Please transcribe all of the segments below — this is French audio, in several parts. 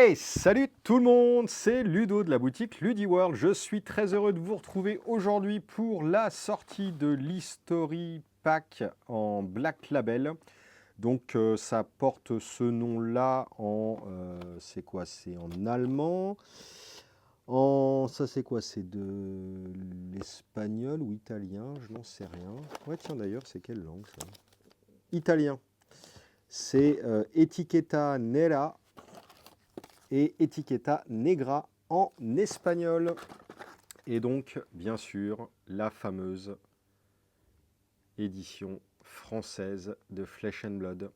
Hey, salut tout le monde, c'est Ludo de la boutique LudiWorld. Je suis très heureux de vous retrouver aujourd'hui pour la sortie de l'History Pack en Black Label. Donc ça porte ce nom-là en... c'est quoi? C'est en allemand. Ça c'est quoi? C'est de l'espagnol ou italien? Je n'en sais rien. Ouais tiens d'ailleurs, c'est quelle langue ça? Italien. C'est Etiqueta Nera et Etiqueta Negra en espagnol. Et donc, bien sûr, la fameuse édition française de Flesh and Blood.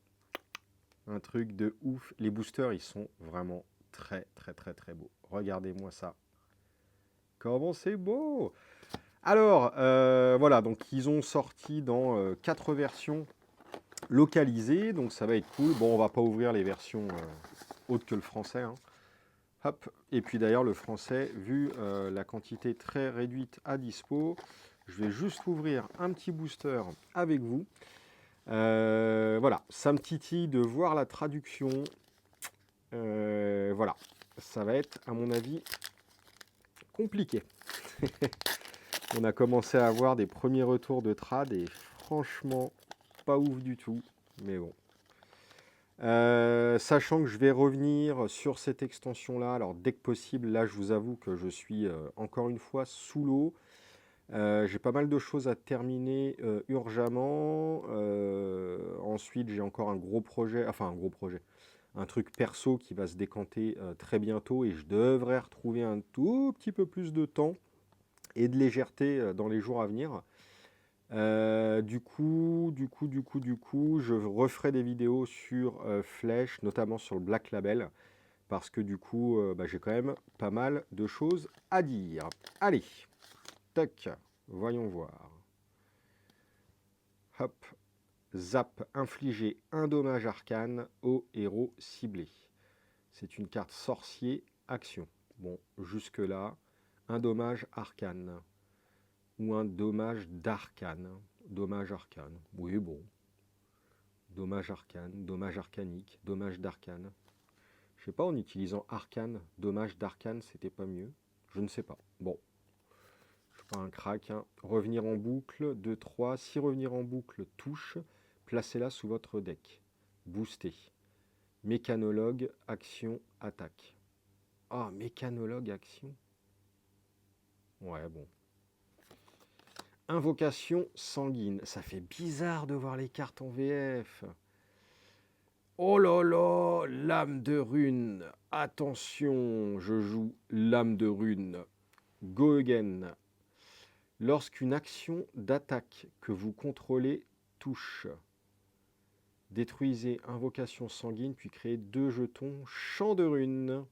Un truc de ouf. Les boosters, ils sont vraiment très, très, très, très beaux. Regardez-moi ça. Comment c'est beau! Alors, voilà, donc ils ont sorti dans 4 versions localisées, donc ça va être cool. Bon, on va pas ouvrir les versions autres que le français, hein. Hop. Et puis d'ailleurs, le français, vu la quantité très réduite à dispo, je vais juste ouvrir un petit booster avec vous. Voilà, ça me titille de voir la traduction. Voilà, ça va être, à mon avis, compliqué. On a commencé à avoir des premiers retours de trad et franchement, pas ouf du tout. Mais bon. Sachant que je vais revenir sur cette extension-là, alors dès que possible, là je vous avoue que je suis encore une fois sous l'eau. J'ai pas mal de choses à terminer urgemment. Ensuite j'ai encore un gros projet, un truc perso qui va se décanter très bientôt et je devrais retrouver un tout petit peu plus de temps et de légèreté dans les jours à venir. Du coup, je referai des vidéos sur Flèche, notamment sur le Black Label, parce que du coup, j'ai quand même pas mal de choses à dire. Allez, tac, voyons voir. Hop, zap, infliger un dommage arcane au héros ciblé. C'est une carte sorcier, action. Bon, jusque-là, un dommage arcane. Ou un dommage d'arcane. Dommage arcane. Oui, bon. Dommage arcane, dommage arcanique, dommage d'arcane. Je sais pas, en utilisant arcane, dommage d'arcane, c'était pas mieux. Je ne sais pas. Bon. Je suis pas un crack. Hein. Revenir en boucle, 2, 3. Si revenir en boucle touche, placez-la sous votre deck. Booster. Mécanologue, action, attaque. Ah, mécanologue, action. Ouais, bon. Invocation sanguine. Ça fait bizarre de voir les cartes en VF. Oh là là, lame de rune. Attention, je joue lame de rune. Go again. Lorsqu'une action d'attaque que vous contrôlez touche, détruisez invocation sanguine puis créez 2 jetons champ de rune.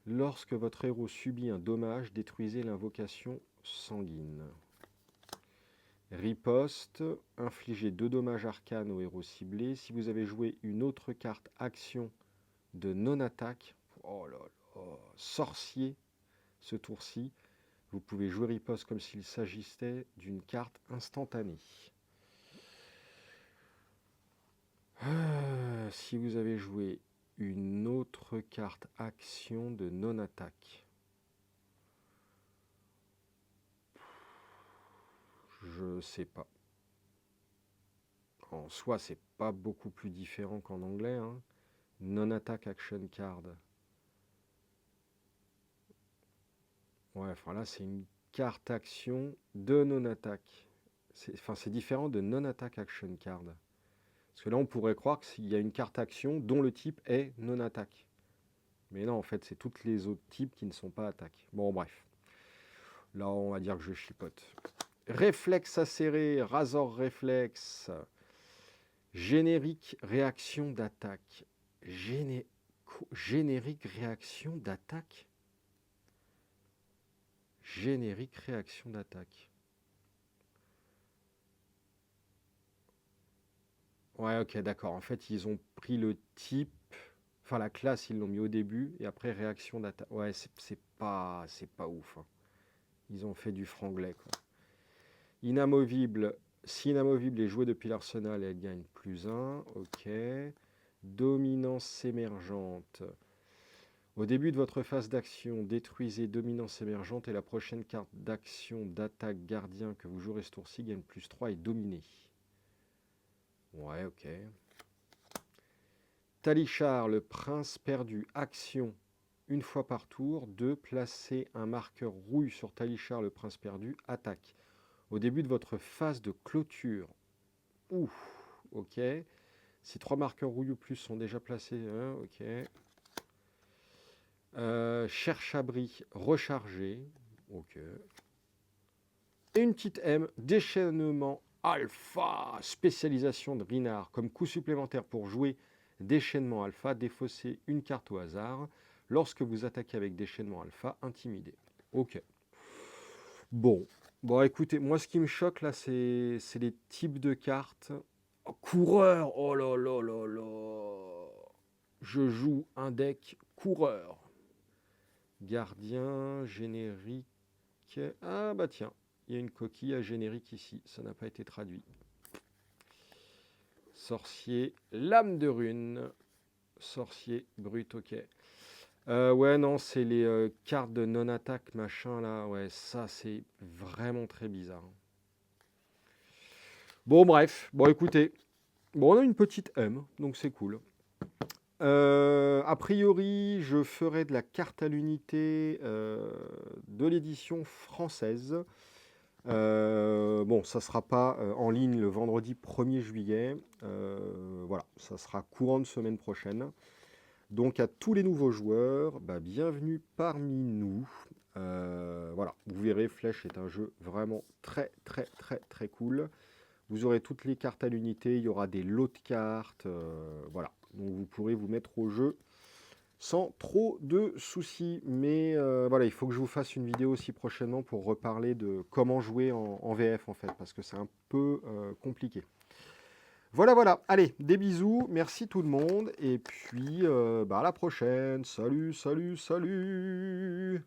Lorsque votre héros subit un dommage, détruisez l'invocation sanguine. Riposte, infligez 2 dommages arcanes au héros ciblé. Si vous avez joué une autre carte action de non-attaque, oh là là, sorcier, ce tour-ci, vous pouvez jouer riposte comme s'il s'agissait d'une carte instantanée. Si vous avez joué une autre carte action de non-attaque, je sais pas. En soi, c'est pas beaucoup plus différent qu'en anglais. Hein. Non-attack action card. Ouais, enfin là, c'est une carte action de non-attaque. C'est différent de non-attack action card. Parce que là, on pourrait croire qu'il y a une carte action dont le type est non-attaque. Mais non, en fait, c'est toutes les autres types qui ne sont pas attaques. Bon, bref. Là, on va dire que je chipote. Réflexe acéré, Razor réflexe. Générique réaction d'attaque. Générique réaction d'attaque. Générique réaction d'attaque. Ouais, ok, d'accord. En fait, ils ont pris le type, enfin la classe, ils l'ont mis au début, et après réaction d'attaque. Ouais, c'est pas ouf. Hein. Ils ont fait du franglais, quoi. Inamovible. Si inamovible est joué depuis l'arsenal, elle gagne +1. Ok. Dominance émergente. Au début de votre phase d'action, détruisez Dominance émergente et la prochaine carte d'action d'attaque gardien que vous jouerez ce tour-ci gagne +3 et dominé. Ouais, ok. Talichar, le prince perdu. Action, une fois par tour. 2. Placez un marqueur rouille sur Talichar, le prince perdu. Attaque. Au début de votre phase de clôture. Ouf, ok. Si 3 marqueurs rouille ou plus sont déjà placés, hein, ok. Cherche-abri, rechargé. Ok. Et une petite M, déchaînement alpha, spécialisation de Rinard. Comme coup supplémentaire pour jouer déchaînement alpha, défaussez une carte au hasard. Lorsque vous attaquez avec déchaînement alpha, intimidé. Ok. Bon, écoutez, moi ce qui me choque là, c'est les types de cartes. Oh, coureur, oh là là là là. Je joue un deck coureur. Gardien, générique. Ah bah tiens, il y a une coquille à générique ici, ça n'a pas été traduit. Sorcier, lame de rune. Sorcier, brut, ok. Ouais, non, c'est les cartes de non-attaque, machin, là. Ouais, ça, c'est vraiment très bizarre. Bon, bref. Bon, écoutez. Bon, on a une petite M, donc c'est cool. A priori, je ferai de la carte à l'unité de l'édition française. Bon, ça ne sera pas en ligne le vendredi 1er juillet. Voilà, ça sera courant de semaine prochaine. Donc à tous les nouveaux joueurs, bienvenue parmi nous. Voilà, vous verrez, Flèche est un jeu vraiment très très très très cool. Vous aurez toutes les cartes à l'unité, il y aura des lots de cartes, voilà. Donc vous pourrez vous mettre au jeu sans trop de soucis. Mais voilà, il faut que je vous fasse une vidéo aussi prochainement pour reparler de comment jouer en VF en fait, parce que c'est un peu compliqué. Voilà, voilà. Allez, des bisous. Merci tout le monde. Et puis, à la prochaine. Salut, salut, salut.